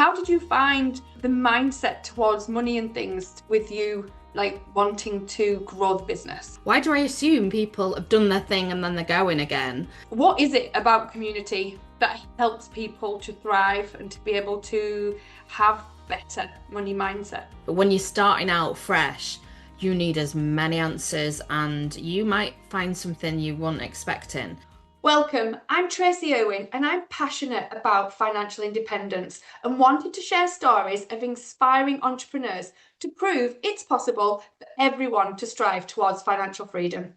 how did you find the mindset towards money and things with you like wanting to grow the business? Why do I assume people have done their thing and then they're going again? What is it about community that helps people to thrive and to be able to have better money mindset? But when you're starting out fresh, you need as many answers and you might find something you weren't expecting. Welcome, I'm Tracy Irwin and I'm passionate about financial independence and wanted to share stories of inspiring entrepreneurs to prove it's possible for everyone to strive towards financial freedom.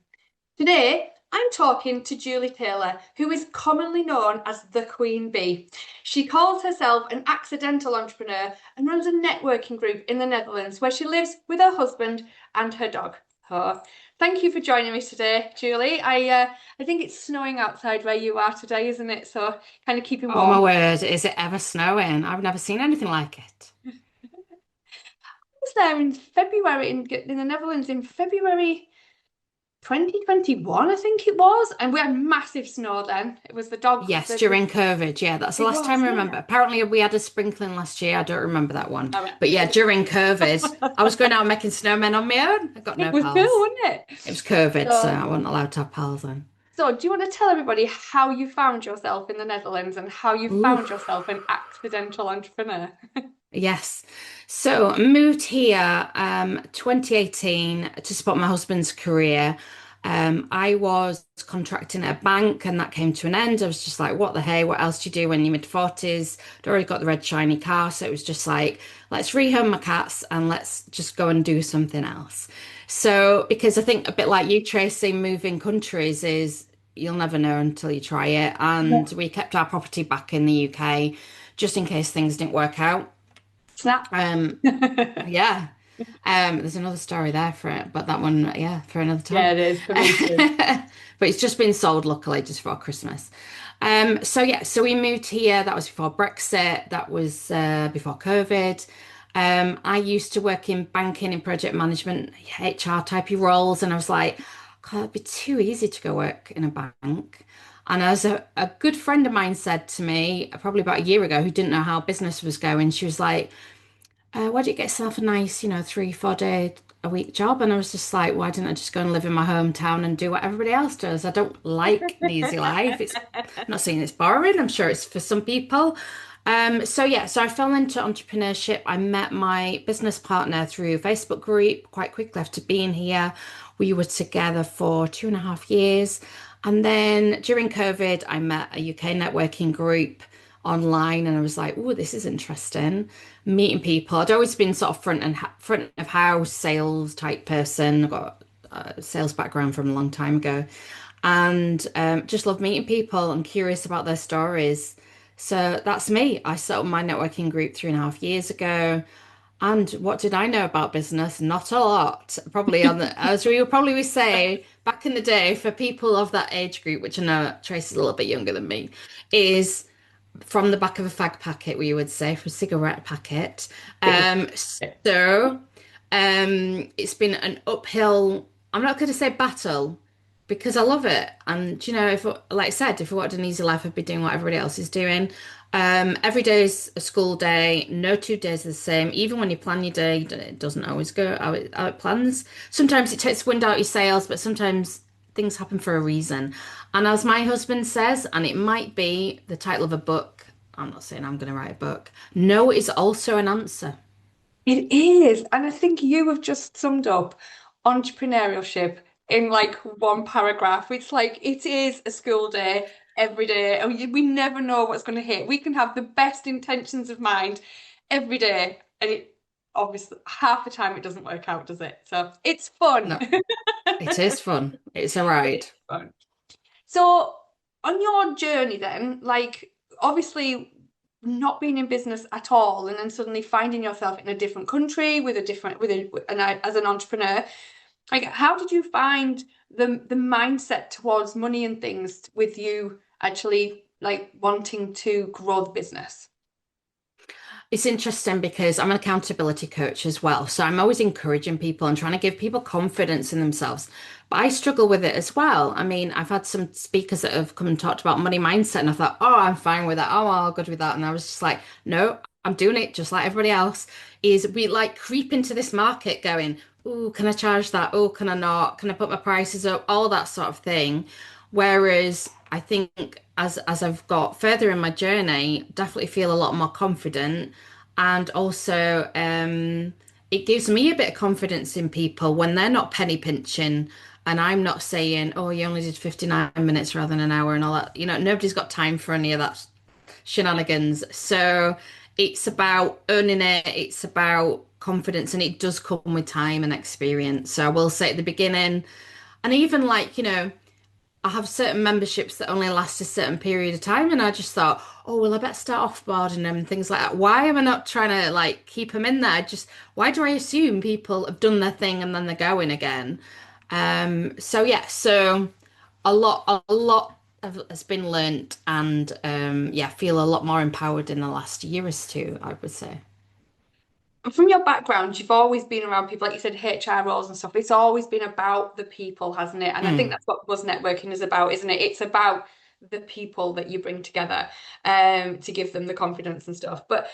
Today, I'm talking to Julie Taylor, who is commonly known as the Queen Bee. She calls herself an accidental entrepreneur and runs a networking group in the Netherlands where she lives with her husband and her dog. Oh, thank you for joining me today, Julie. I think it's snowing outside where you are today, isn't it? So kind of keeping Oh my warm. word, is it ever snowing? I've never seen anything like it. I was there in February in the Netherlands in February 2021, I think it was, and we had massive snow then. It was the dog. Yes, during COVID. Yeah, that's the It last was, time I remember. yeah. Apparently, we had a sprinkling last year. I don't remember that one. All right. But yeah, during COVID, I was going out making snowmen on my own. I got It no was cool, pals. wasn't it? It was COVID, so So, I wasn't allowed to have pals then. so do you want to tell everybody how you found yourself in the Netherlands and how you Ooh. found yourself an accidental entrepreneur? Yes. So I moved here 2018 to support my husband's career. I was contracting at a bank and that came to an end. I was just like, what the hey, what else do you do when you're mid-40s? I'd already got the red shiny car. So it was just like, let's rehome my cats and let's just go and do something else. So because I think a bit like you, Tracy, moving countries is you'll never know until you try it. Yeah. And we kept our property back in the UK just in case things didn't work out. Snap. Um, yeah. There's another story there for it, but that one, yeah, for another Yeah, time. it is for me too. But it's just been sold, luckily, just before Christmas. So yeah, so we moved here. That was before Brexit. That was before COVID. I used to work in banking and project management, HR typey roles, and I was like, God, it'd be too easy to go work in a bank. And as a good friend of mine said to me, probably about a year ago, who didn't know how business was going, she was like, why don't you get yourself a nice, 3, 4 day a week job? And I was just like, why didn't I just go and live in my hometown and do what everybody else does? I don't like the easy life. I'm not saying it's boring. I'm sure it's for some people. So yeah, so I fell into entrepreneurship. I met my business partner through a Facebook group quite quickly after being here. We were together for 2.5 years. And then during COVID, I met a UK networking group online and I was like, oh, this is interesting. Meeting people. I'd always been sort of front of house sales type person. I've got a sales background from a long time ago. And just love meeting people and curious about their stories. So that's me. I set up my networking group 3.5 years ago. And what did I know about business? Not a lot. Probably as we would probably say back in the day for people of that age group, which I know Tracy's a little bit younger than me, is from the back of a fag packet, we would say, from a cigarette packet. So it's been an uphill, I'm not going to say battle because I love it. And, if, like I said, if I wanted an easy life, I'd be doing what everybody else is doing. Every day is a school day. No 2 days are the same. Even when you plan your day, it doesn't always go how it plans. Sometimes it takes wind out your sails, but sometimes things happen for a reason. And as my husband says, and it might be the title of a book, I'm not saying I'm going to write a book. No is also an answer. It is. And I think you have just summed up entrepreneurship in like one paragraph. It's like it is a school day every day, and we never know what's going to hit. We can have the best intentions of mind every day, and it obviously half the time it doesn't work out, does it? So it's fun. No, it is fun. It's a It ride. is fun. So on your journey then, like obviously not being in business at all and then suddenly finding yourself in a different country with a different as an entrepreneur, like how did you find the mindset towards money and things with you actually like wanting to grow the business? It's interesting because I'm an accountability coach as well. So I'm always encouraging people and trying to give people confidence in themselves. But I struggle with it as well. I mean, I've had some speakers that have come and talked about money mindset, and I thought, oh, I'm fine with that. Oh, I'll go with that. And I was just like, no, I'm doing it just like everybody else, is we like creep into this market going, oh, can I charge that? Oh, can I not? Can I put my prices up? All that sort of thing. Whereas I think as I've got further in my journey, definitely feel a lot more confident. And also it gives me a bit of confidence in people when they're not penny pinching and I'm not saying, oh, you only did 59 minutes rather than an hour and all that. You know, nobody's got time for any of that shenanigans. So it's about earning it, it's about confidence, and it does come with time and experience. So I will say at the beginning, and even like, I have certain memberships that only last a certain period of time, and I just thought, oh, well, I better start offboarding them and things like that. Why am I not trying to like keep them in there? Just why do I assume people have done their thing and then they're going again? So yeah, so has been learnt, and yeah, feel a lot more empowered in the last year or two, I would say. And from your background, you've always been around people, like you said, HR roles and stuff. It's always been about the people, hasn't it? And I think Mm. that's what Buzz Networking is about, isn't it? It's about the people that you bring together to give them the confidence and stuff. But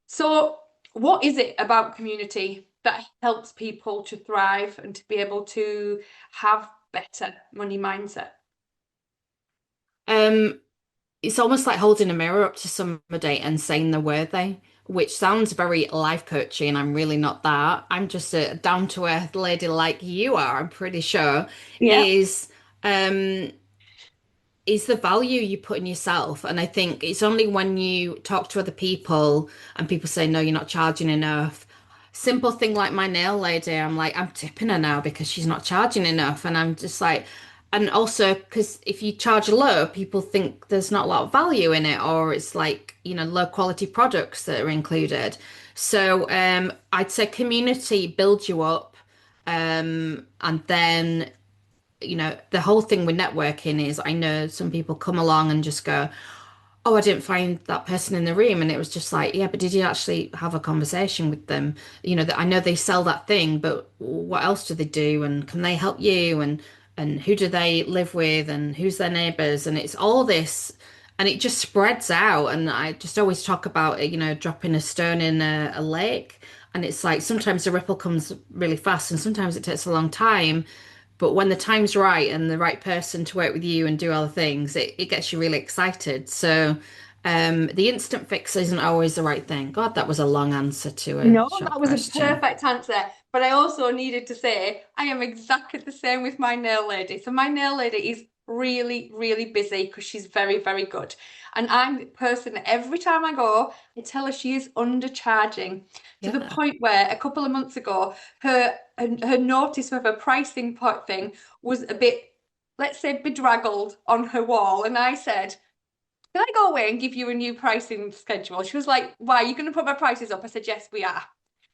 so, what is it about community that helps people to thrive and to be able to have better money mindset? Um, it's almost like holding a mirror up to somebody and saying they're worthy, which sounds very life coachy, and I'm really not that. I'm just a down to earth lady like you are, I'm pretty sure, Yeah. is um is the value you put in yourself. And I think it's only when you talk to other people and people say, no, you're not charging enough. Simple thing like my nail lady, I'm like, I'm tipping her now because she's not charging enough. And I'm just like, and also because if you charge low, people think there's not a lot of value in it, or it's like, low quality products that are included. So I'd say community builds you up. And then the whole thing with networking is I know some people come along and just go, oh, I didn't find that person in the room. And it was just like, yeah, but did you actually have a conversation with them? That I know they sell that thing, but what else do they do? And can they help you? And who do they live with? And who's their neighbors? And it's all this, and it just spreads out. And I just always talk about it, dropping a stone in a lake. And it's like sometimes the ripple comes really fast, and sometimes it takes a long time. But when the time's right and the right person to work with you and do all the things, it gets you really excited. So the instant fix isn't always the right thing. God, that was a long answer to a No, short that was a question. perfect answer. But I also needed to say I am exactly the same with my nail lady. So my nail lady is really, really busy because she's very, very good. And I'm the person that every time I go, I tell her she is undercharging to the Yeah. point where a couple of months ago, her notice of her pricing pot thing was a bit, let's say, bedraggled on her wall. And I said, can I go away and give you a new pricing schedule? She was like, why, are you going to put my prices up? I said, yes, we are.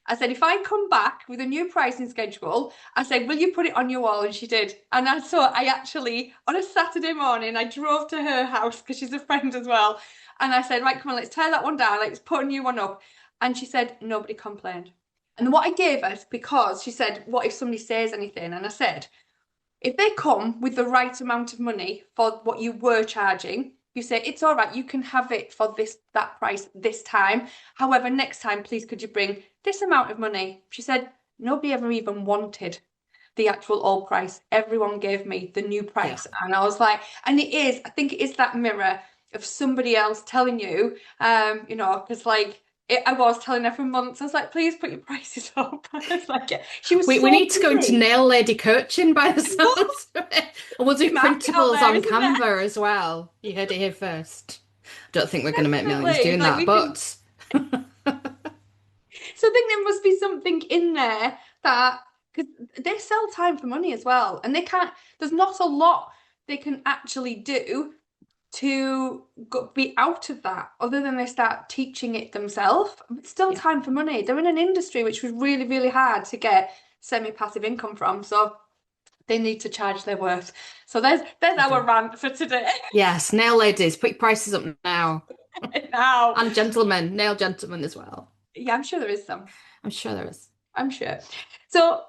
I said, if I come back with a new pricing schedule, I said, will you put it on your wall? And she did. And I actually, on a Saturday morning, I drove to her house because she's a friend as well. And I said, right, come on, let's tear that one down. Let's put a new one up. And she said, nobody complained. And what I gave her, because she said, what if somebody says anything? And I said, if they come with the right amount of money for what you were charging, you say, it's all right, you can have it for that price this time. However, next time, please could you bring this amount of money? She said, nobody ever even wanted the actual old price. Everyone gave me the new Yeah. price. And I was like, and I think it is that mirror of somebody else telling you, because like I was telling her for months, I was like, please put your prices up. I was like, yeah. She was We so need to go into busy. nail lady coaching by the sounds of it. And we'll do Market out printables there, on isn't there? Canva as well. You heard it here first. Don't think we're going to make millions Definitely. doing Like that, we can. but So I think there must be something in there that because they sell time for money as well, and they can't. There's not a lot they can actually do to be out of that, other than they start teaching it themselves. It's still yeah, time for money. They're in an industry which was really, really hard to get semi-passive income from, so they need to charge their worth. So there's they our do. rant for today. Yes, nail ladies, put your prices up now. Now, And gentlemen, nail gentlemen as well. yeah, I'm sure there is some. I'm sure there is. I'm sure. So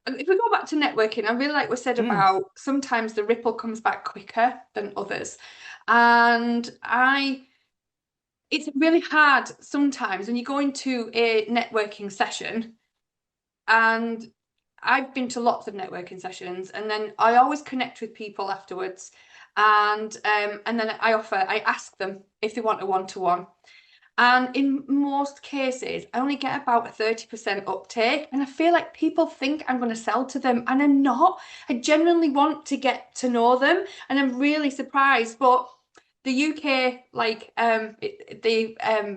if we go back to networking, I really like what we said Mm. about sometimes the ripple comes back quicker than others. And I it's really hard sometimes when you go into a networking session, and I've been to lots of networking sessions, and then I always connect with people afterwards, and then I ask them if they want a one-to-one. And in most cases, I only get about a 30% uptake. And I feel like people think I'm going to sell to them, and I'm not. I genuinely want to get to know them. And I'm really surprised. But the UK, the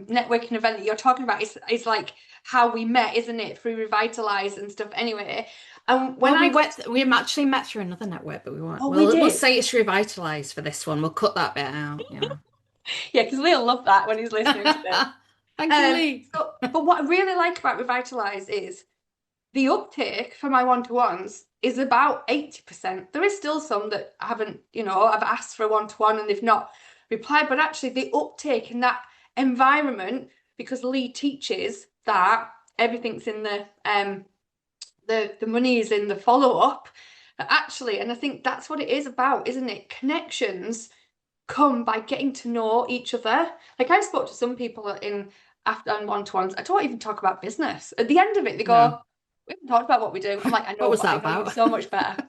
networking event that you're talking about is like how we met, isn't it? Through Revitalize and stuff anyway. And when Well, I got, we actually met through another network, but we won't. oh, we We'll did. say it's revitalized for this one. We'll cut that bit out, Yeah, because Lee'll love that when he's listening to this. Thank you, Lee. But what I really like about Revitalize is the uptake for my one-to-ones is about 80%. There is still some that haven't, I've asked for a one-to-one and they've not replied, but actually the uptake in that environment, because Lee teaches that everything's in the money is in the follow-up, actually, and I think that's what it is about, isn't it? Connections come by getting to know each other. Like I spoke to some people in after on one-to-ones. I don't even talk about business. At the end of it, they No. go, "We haven't talked about what we do." I'm like, "I What know, was but I that know you about? so much better."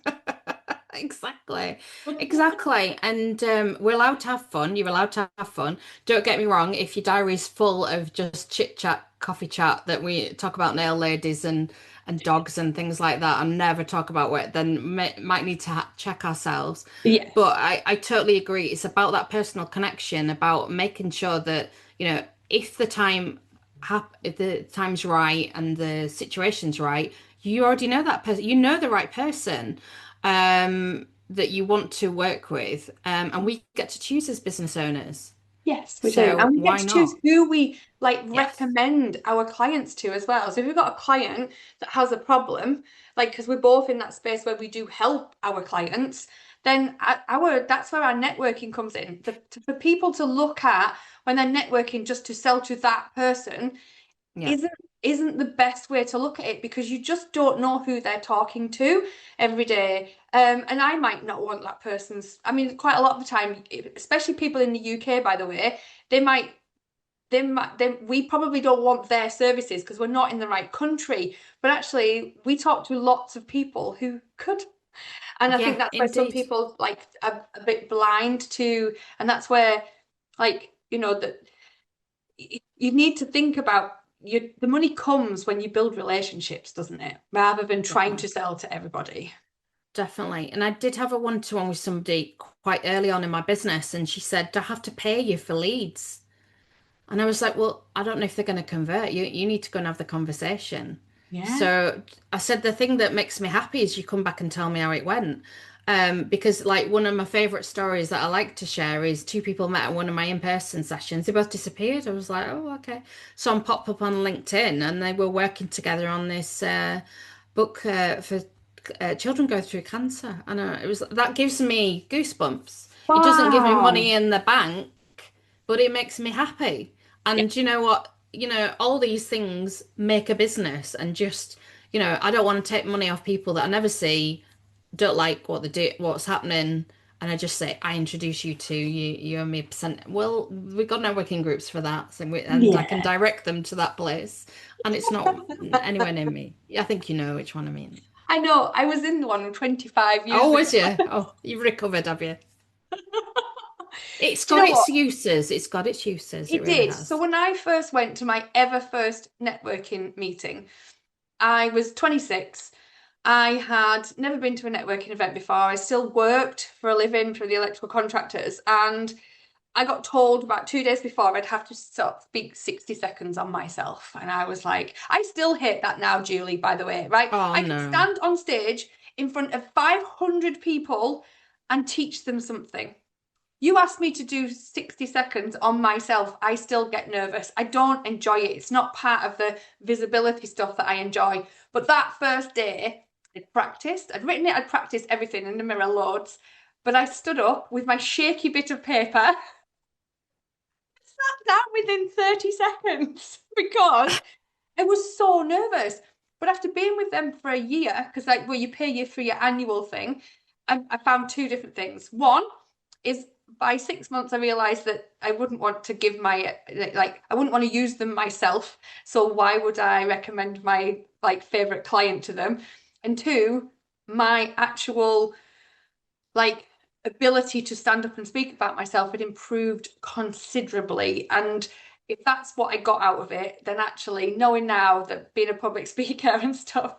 Exactly. Exactly. And we're allowed to have fun. You're allowed to have fun. Don't get me wrong, if your diary's full of just chit chat, coffee chat that we talk about nail ladies and dogs and things like that and never talk about work, then might need to check ourselves. Yes. But I totally agree. It's about that personal connection, about making sure that, if the if the time's right and the situation's right, you already know that person, you know the right person that you want to work with. And we get to choose as business owners. Yes, we do. And So we get why to choose not? who we Yes. recommend our clients to as well. So if we've got a client that has a problem, like because we're both in that space where we do help our clients, then our that's where our networking comes in. For people to look at when they're networking just to sell to that person Yeah. isn't the best way to look at it, because you just don't know who they're talking to every day. And I might not want that person's. I mean, quite a lot of the time, especially people in the UK, by the way, they might. We probably don't want their services because we're not in the right country. But actually, we talk to lots of people who could, and I think Yeah, that's where some indeed. people like are a bit blind to, and that's where, that you need to think about the money comes when you build relationships, doesn't it? Rather than trying to Definitely. sell to everybody. Definitely. And I did have a one-to-one with somebody quite early on in my business, and she said, "Do I have to pay you for leads?" And I was like, well, I don't know if they're going to convert. You need to go and have the conversation. Yeah. So I said the thing that makes me happy is you come back and tell me how it went. Because like one of my favorite stories that I like to share is two people met at one of my in-person sessions. They both disappeared. I was like, oh, okay. So I popped up on LinkedIn and they were working together on this book for children go through cancer. And it was that gives me goosebumps. It doesn't give me Wow. money in the bank, but it makes me happy. Yeah. And you know what? All these things make a business and just, I don't want to take money off people that I never see, don't like what they do, what's happening. And I just say, I introduce you to you owe me a percent. Well, we've got networking groups for that. And I can Yeah. direct them to that place. And it's not anywhere near me. I think you know which one I mean. I know. I was in one 25 years Oh, ago. was you? Oh, you've recovered, have you? It's Do you got know what? its uses. It's got its uses. It It really did. So has. when I first went to my ever first networking meeting, I was 26. I had never been to a networking event before. I still worked for a living for the electrical contractors, and I got told about 2 days before I'd have to sort of speak 60 seconds on myself. And I was like, I still hate that now, Julie, by the way, right? Oh, I can no. stand on stage in front of 500 people and teach them something. You asked me to do 60 seconds on myself. I still get nervous. I don't enjoy it. It's not part of the visibility stuff that I enjoy. But that first day, I'd practiced. I'd written it, I'd practiced everything in the mirror loads. But I stood up with my shaky bit of paper, sat down within 30 seconds because I was so nervous. But after being with them for a year, because you pay you for your annual thing, I found two different things. One is by 6 months, I realized that I wouldn't want to give my like I wouldn't want to use them myself. So why would I recommend my like favorite client to them? And two, my actual like ability to stand up and speak about myself had improved considerably. And if that's what I got out of it, then actually knowing now that being a public speaker and stuff,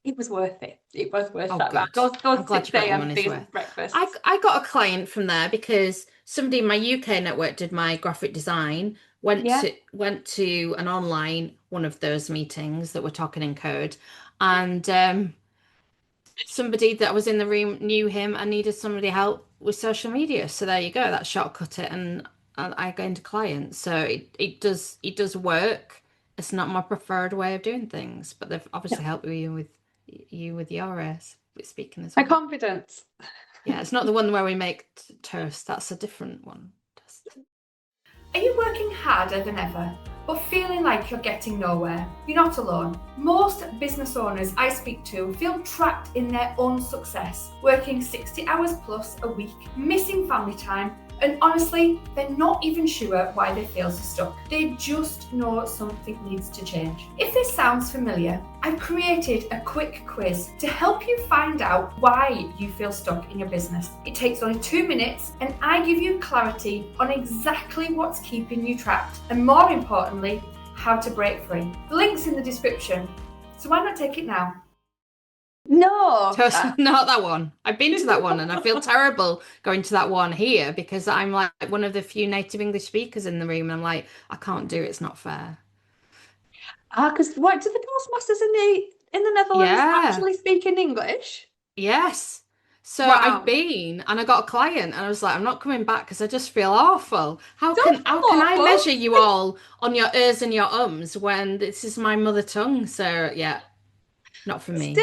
it was worth it. It was worth Oh, that. good. I'm Those glad you 6 got your a.m. money's being worth. I, breakfasts. I got a client from there because somebody in my UK network did my graphic design, Yeah. went to an online one of those meetings that were talking in code, and somebody that was in the room knew him and needed somebody help with social media. So there you go. That shortcut it, and I gained a client. So it does work. It's not my preferred way of doing things, but they've obviously helped you with your speaking as My well. confidence. Yeah, it's not the one where we make toast. That's a different one. Are you working harder than ever, but feeling like you're getting nowhere? You're not alone. Most business owners I speak to feel trapped in their own success, working 60 hours plus a week, missing family time, and honestly, they're not even sure why they feel so stuck. They just know something needs to change. If this sounds familiar, I've created a quick quiz to help you find out why you feel stuck in your business. It takes only 2 minutes and I give you clarity on exactly what's keeping you trapped and, more importantly, how to break free. The link's in the description, so why not take it now? No. Toast, not that one. I've been to that one and I feel terrible going to that one here because I'm like one of the few native English speakers in the room and I'm like, I can't do it, it's not fair. Because what do the Toastmasters in the Netherlands Yeah. actually speak in English? Yes. So I've Wow. been and I got a client and I was like, I'm not coming back because I just feel awful. Don't How feel can I awful. measure you all on your ers and your ums when this is my mother tongue? So yeah, not for me.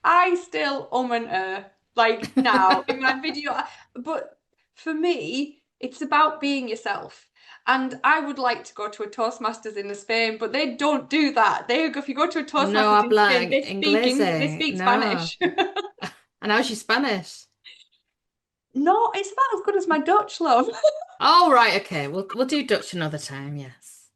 I still and like now in my video, but for me, it's about being yourself. And I would like to go to a Toastmasters in Spain, but they don't do that. If you go to a No Toastmasters in habla Spain, they inglés. speak No. Spanish. And how's your Spanish? No, it's about as good as my Dutch, love. Oh, right, okay. We'll do Dutch another time, yes.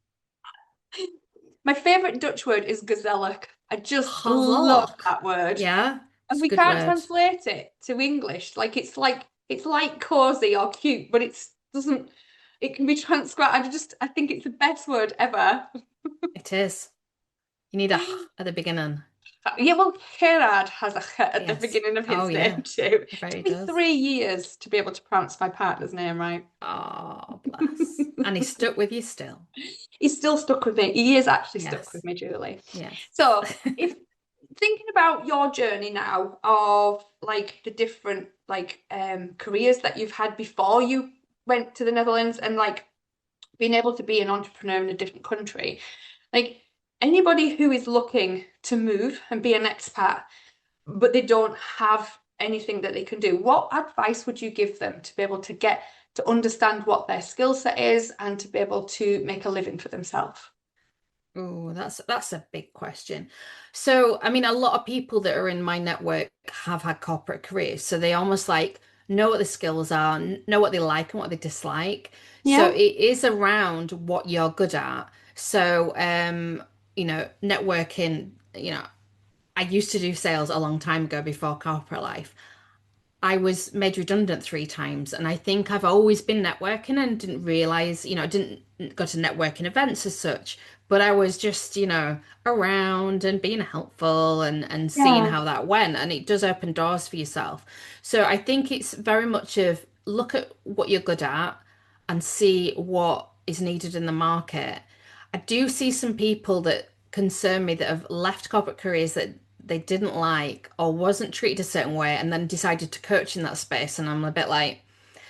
My favorite Dutch word is gezellig. I just love Gezellig. that word. Yeah, And it's a we good can't word. translate it to English. It's like cozy or cute, but it's doesn't it can be transcribed. I think it's the best word ever. It is. You need a at the beginning. Yeah, well, Gerard has a ch at the Yes. beginning of Oh, his yeah. name too. It It very took me does. 3 years to be able to pronounce my partner's name right. Oh, bless. And he's stuck with you still. He's still stuck with me. He is actually stuck with Yes. me, Julie. Yes. So, if thinking about your journey now of like the different like careers that you've had before you went to the Netherlands and like being able to be an entrepreneur in a different country, like anybody who is looking to move and be an expat, but they don't have anything that they can do, what advice would you give them to be able to get to understand what their skill set is and to be able to make a living for themselves? Oh, that's a big question. So, I mean, a lot of people that are in my network have had corporate careers, so they almost like know what the skills are, know what they like and what they dislike. So Yeah. it is around what you're good at. So, networking, I used to do sales a long time ago before corporate life. I was made redundant 3 times, and I think I've always been networking and didn't realize, I didn't go to networking events as such, but I was just, around and being helpful and seeing Yeah. how that went, and it does open doors for yourself. So I think it's very much of look at what you're good at and see what is needed in the market. I do see some people that concern me that have left corporate careers that they didn't like or wasn't treated a certain way and then decided to coach in that space. And I'm a bit like,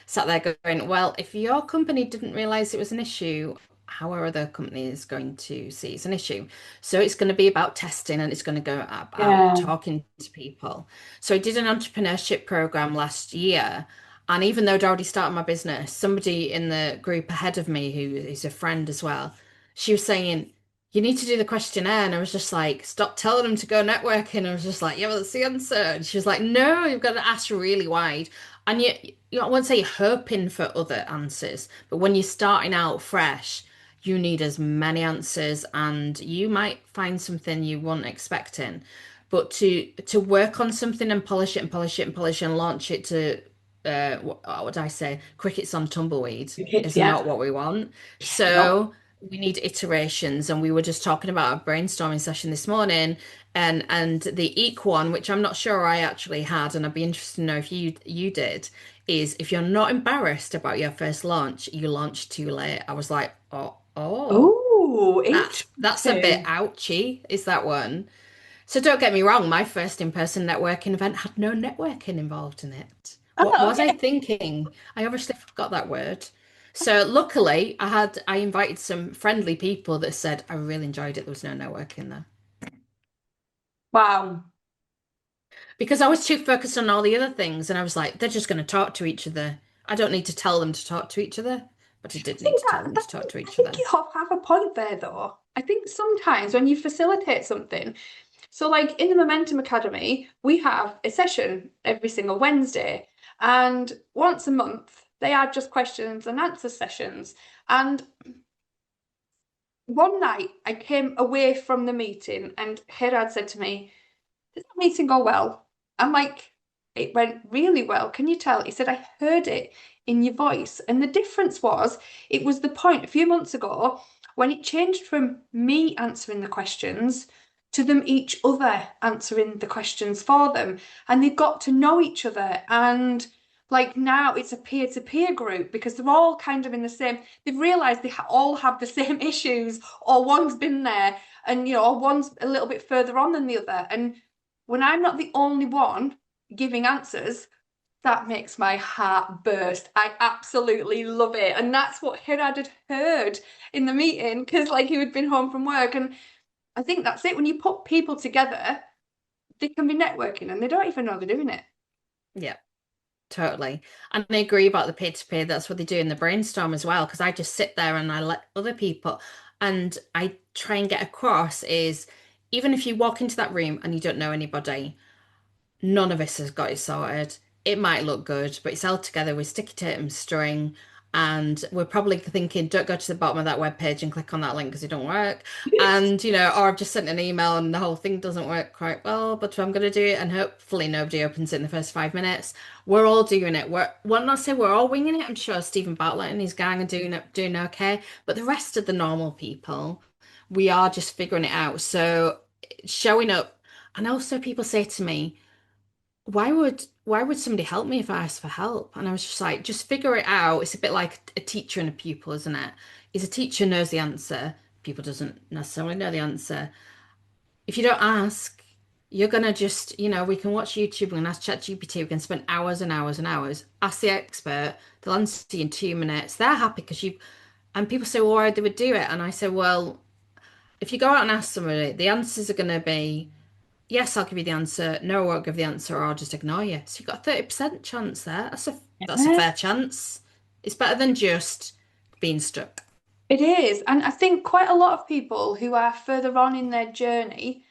sat there going, well, if your company didn't realize it was an issue, how are other companies going to see it's an issue? So it's going to be about testing and it's going to go about Yeah. talking to people. So I did an entrepreneurship program last year. And even though I'd already started my business, somebody in the group ahead of me, who is a friend as well, she was saying, you need to do the questionnaire. And I was just like, stop telling them to go networking. I was just like, yeah, well, that's the answer. And she was like, no, you've got to ask really wide. And yet I won't say you're hoping for other answers, but when you're starting out fresh, you need as many answers and you might find something you weren't expecting. But to work on something and polish it and polish it and polish it and launch it to what would I say? Crickets on tumbleweed The kids, is yeah. not what we want. No. So we need iterations, and we were just talking about a brainstorming session this morning, and the equal one, which I'm not sure I actually had, and I'd be interested to know if you did, is if you're not embarrassed about your first launch, you launch too late. I was like, oh, Oh, that's a bit interesting. ouchy, is that one? So don't get me wrong, my first in-person networking event had no networking involved in it. What Oh, was I okay. thinking? I obviously forgot that word. So luckily, I invited some friendly people that said I really enjoyed it. There was no networking there Wow. because I was too focused on all the other things, and I was like, they're just going to talk to each other. I don't need to tell them to talk to each other, but I I did need think to tell them to talk to I each think other. you have a point there, though. I think sometimes when you facilitate something, so like in the Momentum Academy, we have a session every single Wednesday, and once a month they are just questions and answer sessions. And one night I came away from the meeting, and Herad said to me, "Did that meeting go well?" I'm like, "It went really well. Can you tell?" He said, "I heard it in your voice." And the difference was, it was the point a few months ago when it changed from me answering the questions to them each other answering the questions for them. And they got to know each other. And like now it's a peer-to-peer group because they're all kind of in the same, they've realized they all have the same issues, or one's been there and, or one's a little bit further on than the other. And when I'm not the only one giving answers, that makes my heart burst. I absolutely love it. And that's what Hirad had heard in the meeting because, like, he had been home from work. And I think that's it. When you put people together, they can be networking and they don't even know they're doing it. Yeah. Totally. And I agree about the peer-to-peer. That's what they do in the brainstorm as well, because I just sit there and I let other people, and I try and get across is even if you walk into that room and you don't know anybody, none of us has got it sorted. It might look good, but it's held together with sticky tape and string. And we're probably thinking, don't go to the bottom of that web page and click on that link because it don't work. And, or I've just sent an email and the whole thing doesn't work quite well, but I'm going to do it. And hopefully nobody opens it in the first 5 minutes. We're all doing it. Well, not say we're all winging it. I'm sure Stephen Bartlett and his gang are doing okay. But the rest of the normal people, we are just figuring it out. So showing up. And also people say to me, why would somebody help me if I asked for help? And I was just like, just figure it out. It's a bit like a teacher and a pupil, isn't it? Is a teacher knows the answer, pupil doesn't necessarily know the answer. If you don't ask, you're gonna just, we can watch YouTube, we can ask ChatGPT, we can spend hours and hours and hours. Ask the expert, they'll answer you in 2 minutes. They're happy because and people say, well, why they would do it? And I say, well, if you go out and ask somebody, the answers are gonna be yes, I'll give you the answer. No, I won't give the answer, or I'll just ignore you. So you've got a 30% chance there. That's a Yeah. fair chance. It's better than just being stuck. It is. And I think quite a lot of people who are further on in their journey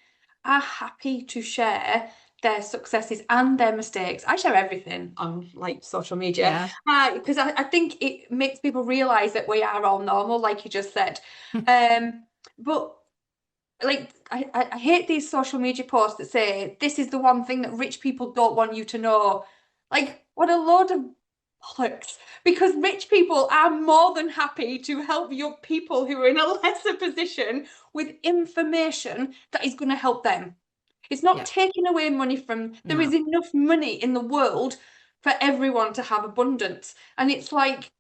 are happy to share their successes and their mistakes. I share everything on like social media Yeah. because I think it makes people realize that we are all normal, like you just said. But like I hate these social media posts that say this is the one thing that rich people don't want you to know. Like, what a load of bollocks. Because rich people are more than happy to help your people who are in a lesser position with information that is going to help them. It's not Yeah. taking away money from, there is No. enough money in the world for everyone to have abundance. And it's like,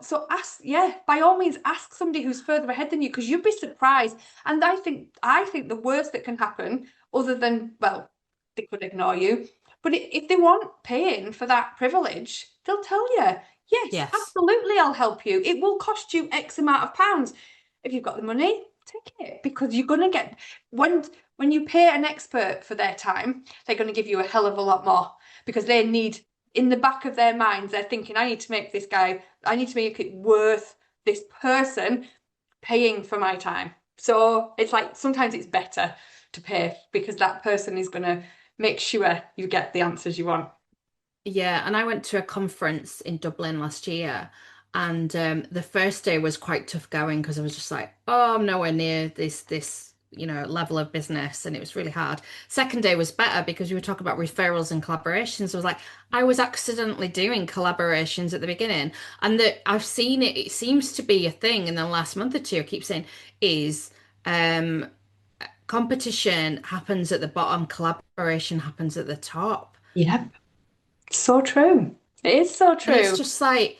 so ask, yeah, by all means, ask somebody who's further ahead than you because you'd be surprised. And I think the worst that can happen, other than, well, they could ignore you, but if they want paying for that privilege, they'll tell you, yes, Yes. absolutely, I'll help you. It will cost you X amount of pounds. If you've got the money, take it because you're gonna get when you pay an expert for their time, they're gonna give you a hell of a lot more because they need in the back of their minds, they're thinking, I need to make it worth this person paying for my time. So it's like sometimes it's better to pay because that person is going to make sure you get the answers you want. Yeah, and I went to a conference in Dublin last year, and the first day was quite tough going because I was just like, oh, I'm nowhere near this level of business, and it was really hard. Second day was better because we were talking about referrals and collaborations. I was like, I was accidentally doing collaborations at the beginning, and that I've seen it. It seems to be a thing in the last month or two. I keep saying is um, competition happens at the bottom, collaboration happens at the top. Yep. So true. It is so And it's true. just like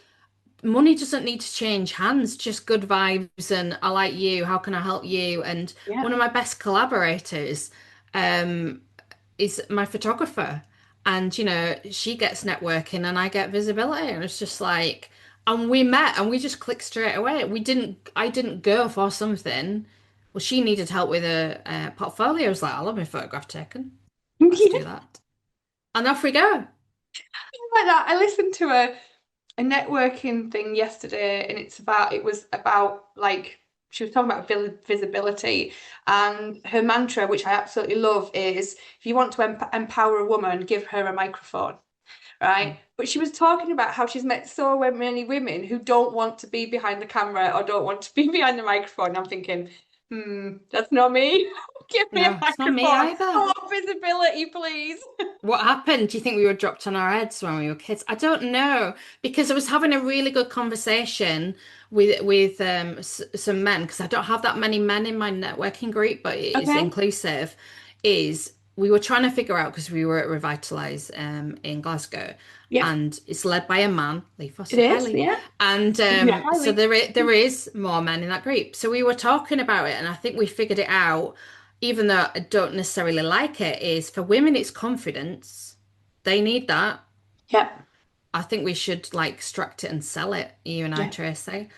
money doesn't need to change hands, just good vibes and I like you, how can I help you? And one Yeah. of my best collaborators um is my photographer. And she gets networking and I get visibility. And it's just like and we met and we just clicked straight away. I didn't go for something. Well, she needed help with a portfolio. I was like, I love my photograph taken. Let's do Yeah. that. And off we go. Like that. I listened to a networking thing yesterday, and it was about like she was talking about visibility, and her mantra, which I absolutely love, is if you want to empower a woman, give her a microphone, right? Mm. But she was talking about how she's met so many women who don't want to be behind the camera or don't want to be behind the microphone. I'm thinking, that's not me. Give me a No, it's not me microphone. I either. want visibility, please. What happened? Do you think we were dropped on our heads when we were kids? I don't know because I was having a really good conversation with some men because I don't have that many men in my networking group, but it is Okay. inclusive. Is we were trying to figure out because we were at Revitalize in Glasgow, Yep. and it's led by a man, Lee It Foster is. Highly, Yeah. and Yeah, so highly. there is more men in that group. So we were talking about it, and I think we figured it out even though I don't necessarily like it, is for women, it's confidence. They need that. Yep. I think we should like extract it and sell it, you and I, Yeah, Tracy.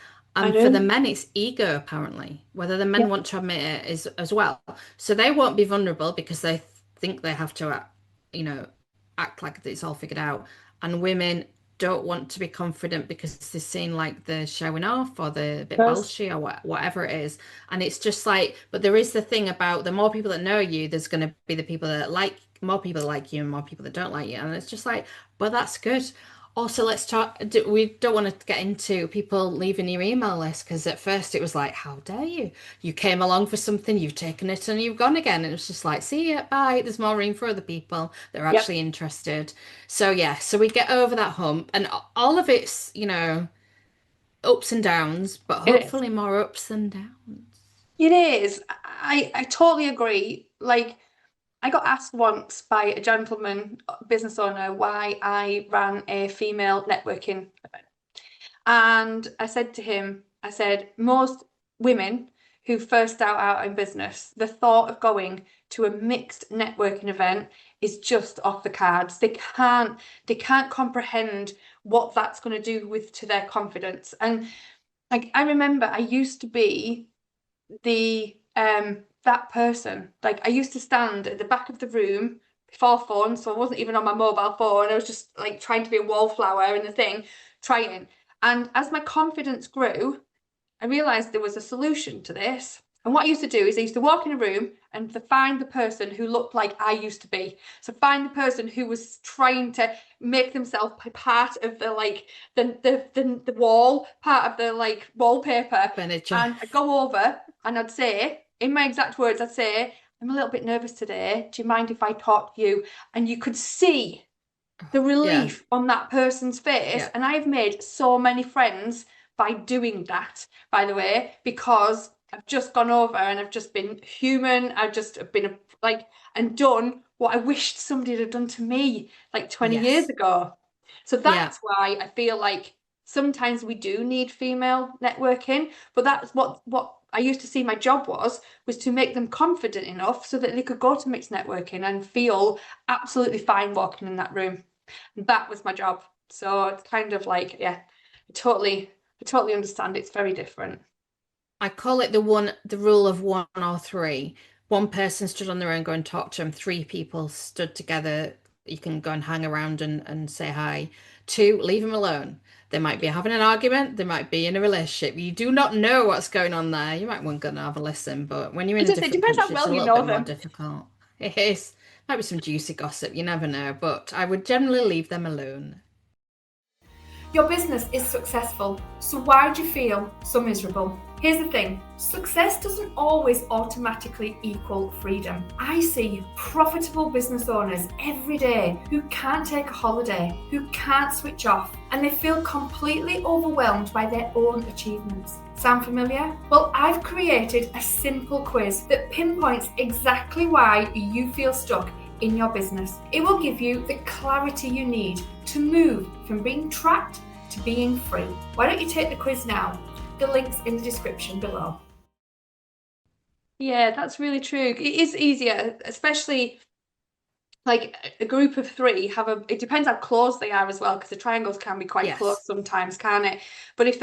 I And for the do. men, it's ego, apparently, whether the men Yep. want to admit it is as well. So they won't be vulnerable because they think they have to you know, act like it's all figured out. And women don't want to be confident because they're seen like they're showing off or they're a bit Does. bolshy or whatever it is. And it's just like, but there is the thing about the more people that know you, there's going to be the people that like, more people that like you and more people that don't like you. And it's just like, but that's good. Also, let's talk. We don't want to get into people leaving your email list because at first it was like, how dare you? You came along for something, you've taken it, and you've gone again. And it was just like, see ya, bye. There's more room for other people that are Yep. actually interested. So, yeah, so we get over that hump, and all of it's, ups and downs, but It is. hopefully more ups than downs. It is. I totally agree. Like, I got asked once by a gentleman business owner why I ran a female networking event. And I said to him, I said, most women who first start out in business, the thought of going to a mixed networking event is just off the cards. They can't comprehend what that's going to do with to their confidence. And like I remember I used to be the that person. Like I used to stand at the back of the room before phone, so I wasn't even on my mobile phone. I was just like trying to be a wallflower in the thing, trying. And as my confidence grew, I realized there was a solution to this. And what I used to do is I used to walk in a room and to find the person who looked like I used to be. So find the person who was trying to make themselves part of the like the wall, part of the like wallpaper. Furniture. And I'd go over and I'd say, in my exact words, I'd say, I'm a little bit nervous today. Do you mind if I talk to you? And you could see the Yeah, relief on that person's face. yeah. And I've made so many friends by doing that, by the way, because I've just gone over and I've just been human. I've just been like, and done what I wished somebody had done to me like 20 years Yes. ago. So Yeah. that's why I feel like sometimes we do need female networking, but that's what I used to see my job was to make them confident enough so that they could go to mixed networking and feel absolutely fine walking in that room. That was my job. So it's kind of like, yeah, I totally understand. It's very different. I call it the rule of one or three. One person stood on their own, go and talk to them. Three people stood together. You can go and hang around and say hi. Two, leave them alone. They might be having an argument. They might be in a relationship. You do not know what's going on there. You might want to go and have a listen, but when you're in a It different depends how country, it's well a you little know bit more them. difficult. It is. Might be some juicy gossip, you never know, but I would generally leave them alone. Your business is successful, so why do you feel so miserable? Here's the thing, success doesn't always automatically equal freedom. I see profitable business owners every day who can't take a holiday, who can't switch off, and they feel completely overwhelmed by their own achievements. Sound familiar? Well, I've created a simple quiz that pinpoints exactly why you feel stuck in your business. It will give you the clarity you need to move from being trapped to being free. Why don't you take the quiz now? The link's in the description below. Yeah, that's really true. It is easier, especially like a group of three have a, it depends how close they are as well, because the triangles can be quite Yes. close sometimes, can't it? But if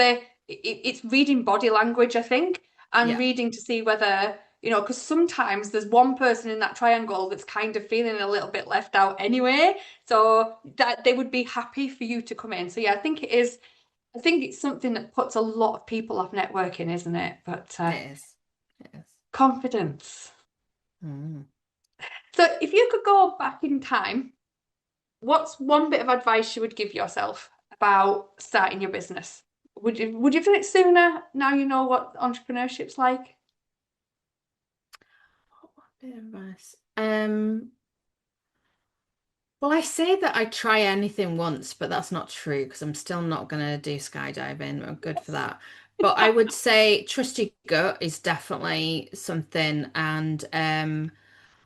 it's reading body language, I think, and Yeah. reading to see whether, because sometimes there's one person in that triangle that's kind of feeling a little bit left out anyway, so that they would be happy for you to come in. So yeah, I think it's something that puts a lot of people off networking, isn't it? But It is. It is. confidence. Mm. So if you could go back in time, what's one bit of advice you would give yourself about starting your business? Would you have done it sooner? Now you know what entrepreneurship's like? What bit of advice? Well, I say that I try anything once, but that's not true because I'm still not gonna do skydiving. I'm good for that. But I would say trust your gut is definitely something, and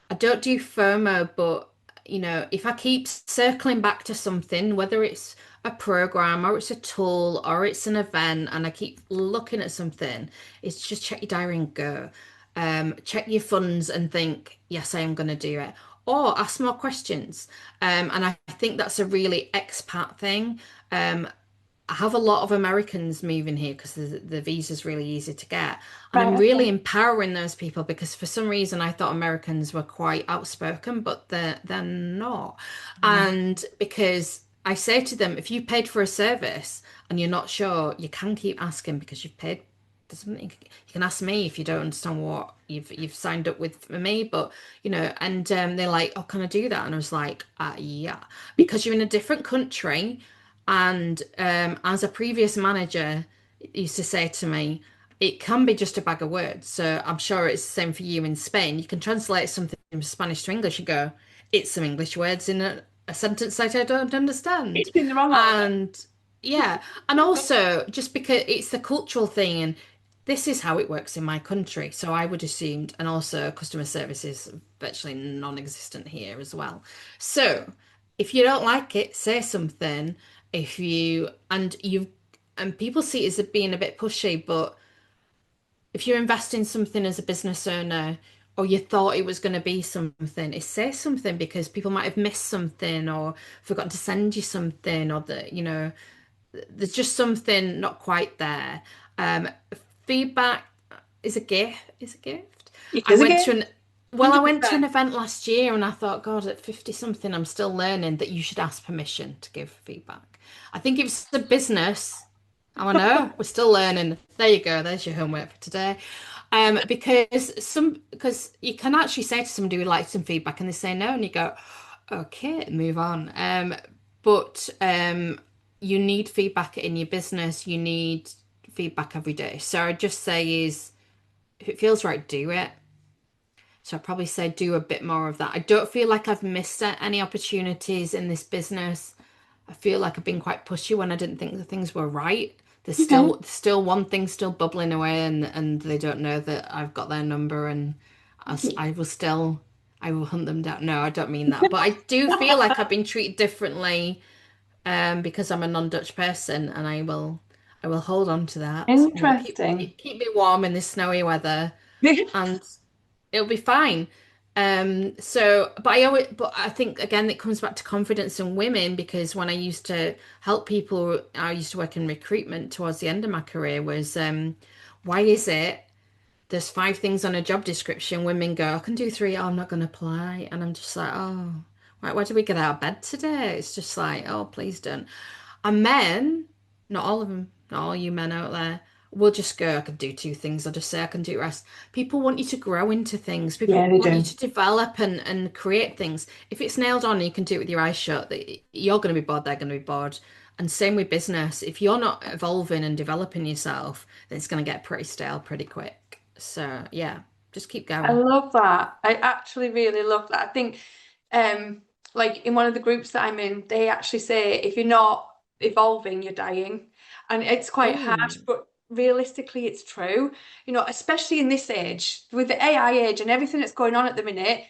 I don't do FOMO, but if I keep circling back to something, whether it's a program or it's a tool or it's an event, and I keep looking at something, it's just check your diary and go. Check your funds and think, yes, I am going to do it. Or ask more questions. And I think that's a really expat thing. I have a lot of Americans moving here because the visa's really easy to get. And I'm Right, really okay. empowering those people because for some reason I thought Americans were quite outspoken, but they're not. Yeah. And because I say to them, if you paid for a service and you're not sure, you can keep asking because you've paid for something. You can ask me if you don't understand what you've signed up with for me, but and they're like, "Oh, can I do that?" And I was like, "Yeah," because you're in a different country. And as a previous manager used to say to me, it can be just a bag of words. So I'm sure it's the same for you in Spain. You can translate something from Spanish to English and go, it's some English words in a sentence that I don't understand. It's in the wrong order. And yeah, and also just because it's the cultural thing and this is how it works in my country. So I would assume, and also customer service is virtually non-existent here as well. So if you don't like it, say something. If you and you and people see it as being a bit pushy, but if you're investing something as a business owner or you thought it was going to be something, is say something because people might have missed something or forgotten to send you something or that, there's just something not quite there. Um, Feedback is a gift. Is a gift. It I is went again. to an well, I went to an 100%. event last year and I thought, God, at 50 something, I'm still learning that you should ask permission to give feedback. I think it's a business. Oh, I know, we're still learning. There you go. There's your homework for today. Because you can actually say to somebody who likes some feedback and they say no, and you go, okay, move on. But you need feedback in your business. You need feedback every day. So I just say is if it feels right, do it. So I'd probably say do a bit more of that. I don't feel like I've missed any opportunities in this business. I feel like I've been quite pushy when I didn't think the things were right. There's Okay. still one thing still bubbling away and they don't know that I've got their number and I will still I will hunt them down. No, I don't mean that. But I do feel like I've been treated differently because I'm a non-Dutch person and I will hold on to that. Interesting. Keep me warm in this snowy weather and it'll be fine. But I think again it comes back to confidence in women because when I used to help people, I used to work in recruitment towards the end of my career was why is it there's five things on a job description, women go, I can do three, oh, I'm not gonna apply. And I'm just like, oh, why did we get out of bed today? It's just like, oh, please don't. And men, not all of them, not all you men out there, we'll just go, I can do two things. I'll just say I can do the rest. People want you to grow into things. Yeah, People they want you do. to develop and create things. If it's nailed on and you can do it with your eyes shut, you're going to be bored, they're going to be bored. And same with business. If you're not evolving and developing yourself, then it's going to get pretty stale pretty quick. So yeah, just keep I going. love that. I actually really love that. I think, um, like in one of the groups that I'm in, they actually say if you're not evolving, you're dying. And it's quite harsh, Mm, but realistically, it's true. You know, especially in this age, with the AI age and everything that's going on at the minute,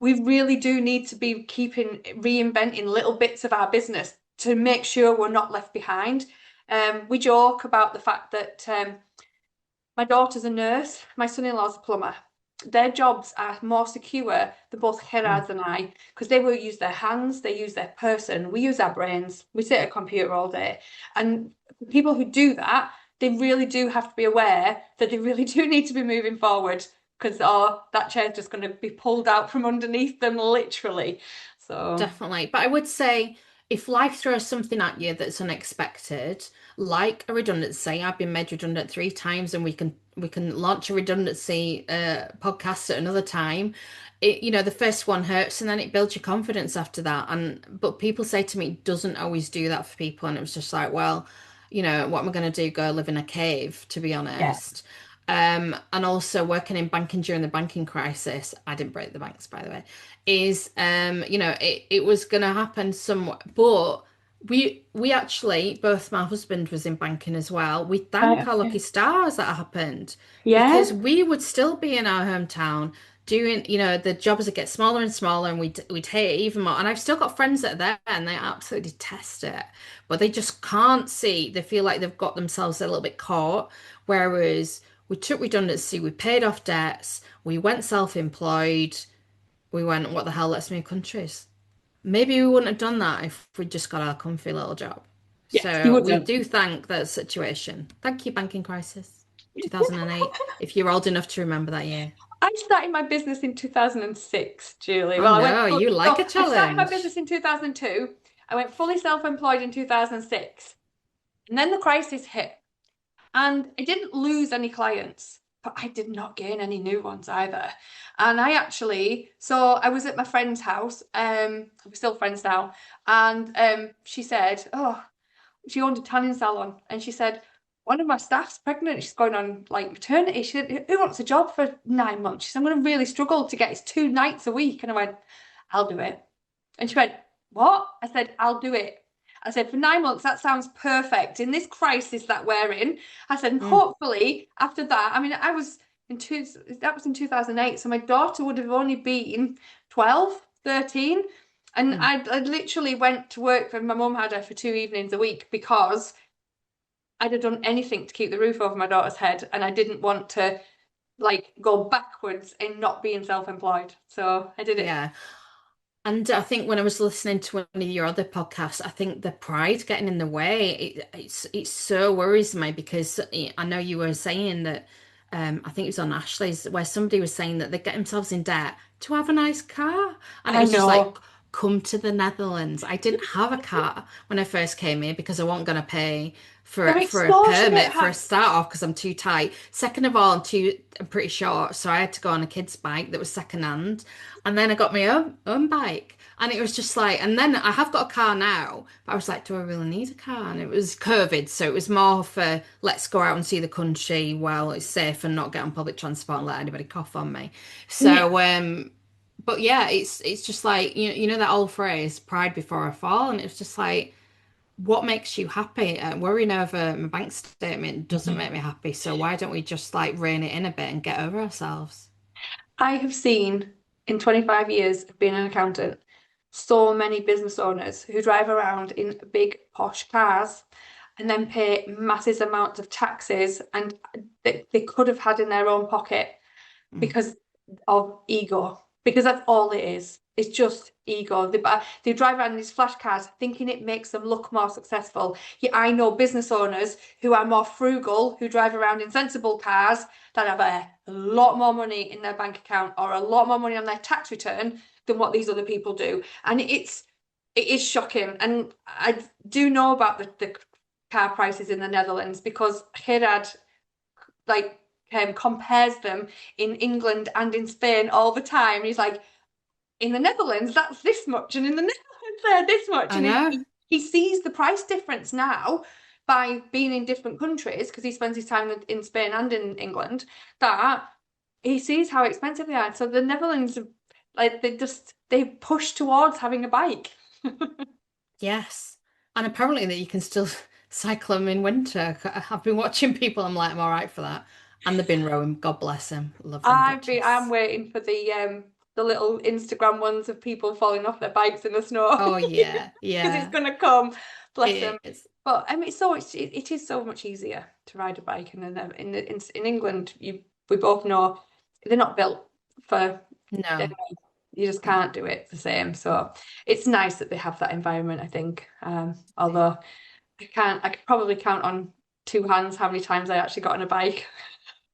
we really do need to be keeping reinventing little bits of our business to make sure we're not left behind. We joke about the fact that my daughter's a nurse, my son-in-law's a plumber. Their jobs are more secure than both mm. Gerard's and I, because they will use their hands, they use their person, we use our brains, we sit at a computer all day. And people who do that, they really do have to be aware that they really do need to be moving forward, because that chair's just going to be pulled out from underneath them, literally. So, Definitely. But I would say if life throws something at you that's unexpected, like a redundancy, I've been made redundant 3 times and we can launch a redundancy podcast at another time. The first one hurts and then it builds your confidence after that. And but people say to me, it doesn't always do that for people. And it was just like, well, what am I going to do? Go live in a cave, to be yeah. honest. And also working in banking during the banking crisis, I didn't break the banks, by the way, is it was gonna happen somewhat, but we actually, both my husband was in banking as well. We Right, thank our lucky okay. stars that happened because Yeah. we would still be in our hometown doing, the jobs would get smaller and smaller and we'd hate it even more. And I've still got friends that are there and they absolutely detest it, but they just can't see. They feel like they've got themselves a little bit caught. Whereas we took redundancy, we paid off debts, we went self-employed, we went, what the hell, let's move countries. Maybe we wouldn't have done that if we just got our comfy little job. Yes, you So we wouldn't. do thank that situation. Thank you, banking crisis, 2008, if you're old enough to remember that year. I started my business in 2006, Julie. Oh Well, I went no, full, you like no, a I started my challenge. business in 2002. I went fully self-employed in 2006. And then the crisis hit. And I didn't lose any clients, but I did not gain any new ones either. And so I was at my friend's house. We're still friends now. And she said, oh, she owned a tanning salon, and she said, one of my staff's pregnant. She's going on like maternity. She said, who wants a job for 9 months? She said, I'm going to really struggle to get it's 2 nights a week. And I went, I'll do it. And she went, what? I said, I'll do it. I said, for 9 months, that sounds perfect in this crisis that we're in. I said, and Mm, hopefully after that, I mean, that was in 2008. So my daughter would have only been 12, 13. And mm. I literally went to work for my mum had her for 2 evenings a week because I'd have done anything to keep the roof over my daughter's head, and I didn't want to like go backwards in not being self-employed. So I did it. Yeah. And I think when I was listening to one of your other podcasts, I think the pride getting in the way, it so worries me because I know you were saying that I think it was on Ashley's where somebody was saying that they get themselves in debt to have a nice car. And it I was just like, know. come to the Netherlands. I didn't have a car when I first came here because I wasn't going to pay for They're for a extortionate. permit for a start off because I'm too tight. Second of all, I'm pretty short, so I had to go on a kid's bike that was second hand. And then I got my own bike. And it was just like, and then I have got a car now, but I was like, do I really need a car? And it was COVID, so it was more for let's go out and see the country while it's safe and not get on public transport and let anybody cough on me. Yeah. So, but yeah, it's just like you know that old phrase, pride before a fall, and it's just like, what makes you happy? Worrying over my bank statement doesn't make me happy. So why don't we just like rein it in a bit and get over ourselves? I have seen in 25 years of being an accountant so many business owners who drive around in big posh cars and then pay massive amounts of taxes and they could have had in their own pocket Mm. because of ego, because that's all it is. It's just ego. They drive around in these flash cars thinking it makes them look more successful. Yet I know business owners who are more frugal, who drive around in sensible cars that have a lot more money in their bank account or a lot more money on their tax return than what these other people do. And it is shocking. And I do know about the car prices in the Netherlands because Gerard like compares them in England and in Spain all the time. And he's like, in the Netherlands, that's this much, and in the Netherlands, they're this much. I And know. he sees the price difference now by being in different countries, because he spends his time in Spain and in England, that he sees how expensive they are. So the Netherlands, like they push towards having a bike. Yes. And apparently that you can still cycle them in winter. I've been watching people, I'm all right for that. And they've been rowing, God bless them. Love them I'm bitches. waiting for the little Instagram ones of people falling off their bikes in the snow, Oh yeah, because it's yeah. gonna come, bless them. It is. But I mean, it is so much easier to ride a bike, and then in England, we both know they're not built for. No, You just no. can't do it the same. So it's nice that they have that environment, I think. Although I could probably count on two hands how many times I actually got on a bike.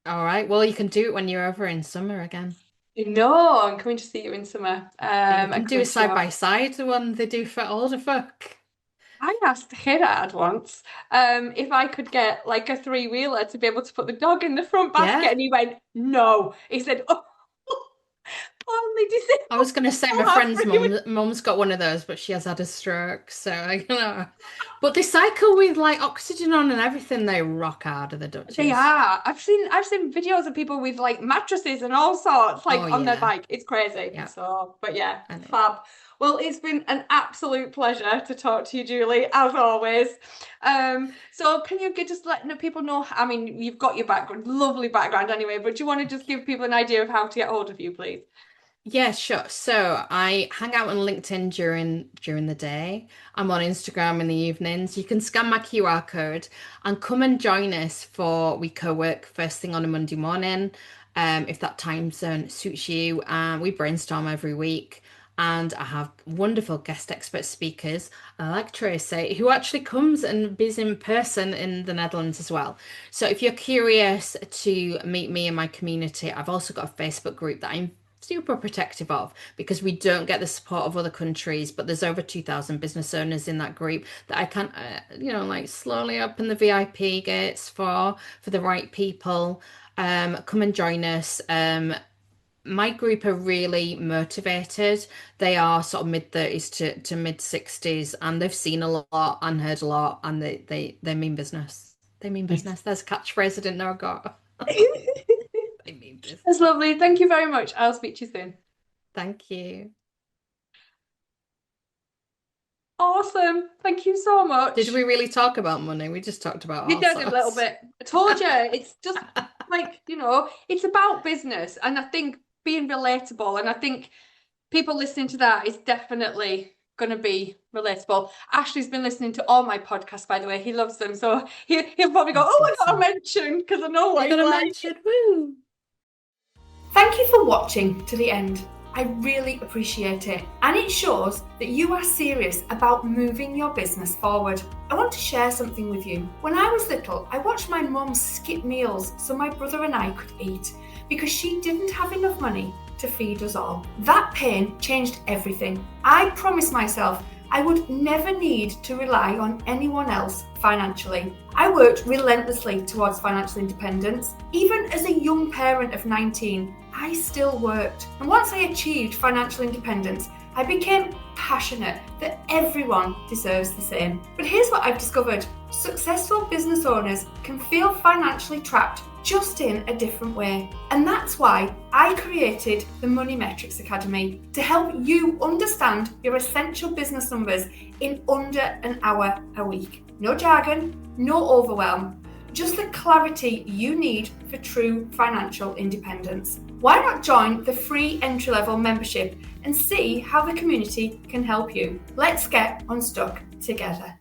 All right. Well, you can do it when you're over in summer again. No, I'm coming to see you in summer. You I'm can do a coming to side your. by side, the one they do for older folk. I asked Gerard once if I could get like a three-wheeler to be able to put the dog in the front basket, Yeah. and he went, no. He said, oh, only I disabled was going to say people my have friend's free. mum's got one of those, but she has had a stroke, so I don't know. But they cycle with like oxygen on and everything. They rock hard of the They Dutchies. are. I've seen videos of people with like mattresses and all sorts Oh like on their yeah, bike. It's crazy. yeah, So, but yeah, I know. fab. Well, it's been an absolute pleasure to talk to you, Julie, as always. So can you just let people know? I mean, you've got your background, lovely background anyway, but do you want to just give people an idea of how to get hold of you, please? Yeah, sure. So I hang out on LinkedIn during the day. I'm on Instagram in the evenings. You can scan my QR code and come and join us for we co-work first thing on a Monday morning, if that time zone suits you. We brainstorm every week, and I have wonderful guest expert speakers like Tracy, who actually comes and is in person in the Netherlands as well. So if you're curious to meet me and my community, I've also got a Facebook group that I'm super protective of because we don't get the support of other countries, but there's over 2,000 business owners in that group that I can like slowly open the VIP gates for the right people. Come and join us. My group are really motivated. They are sort of mid 30s to mid 60s, and they've seen a lot and heard a lot, and they mean business. They mean business. There's a catchphrase I didn't know I got. They mean business. That's lovely. Thank you very much. I'll speak to you soon. Thank you. Awesome. Thank you so Did much. we really talk about money? We just talked about You all did a little sorts. bit. I told you, it's just like, it's about business. And I think being relatable, and I think people listening to that is definitely going to be relatable. Ashley's been listening to all my podcasts, by the way. He loves them. So he'll probably go, Oh, oh, I bless got to him. mention, because I know what You he's got to like. mention, woo. Thank you for watching to the end. I really appreciate it, and it shows that you are serious about moving your business forward. I want to share something with you. When I was little, I watched my mum skip meals so my brother and I could eat because she didn't have enough money to feed us all. That pain changed everything. I promised myself I would never need to rely on anyone else financially. I worked relentlessly towards financial independence. Even as a young parent of 19, I still worked. And once I achieved financial independence, I became passionate that everyone deserves the same. But here's what I've discovered. Successful business owners can feel financially trapped just in a different way. And that's why I created the Money Metrics Academy to help you understand your essential business numbers in under an hour a week. No jargon, no overwhelm, just the clarity you need for true financial independence. Why not join the free entry-level membership and see how the community can help you? Let's get unstuck together.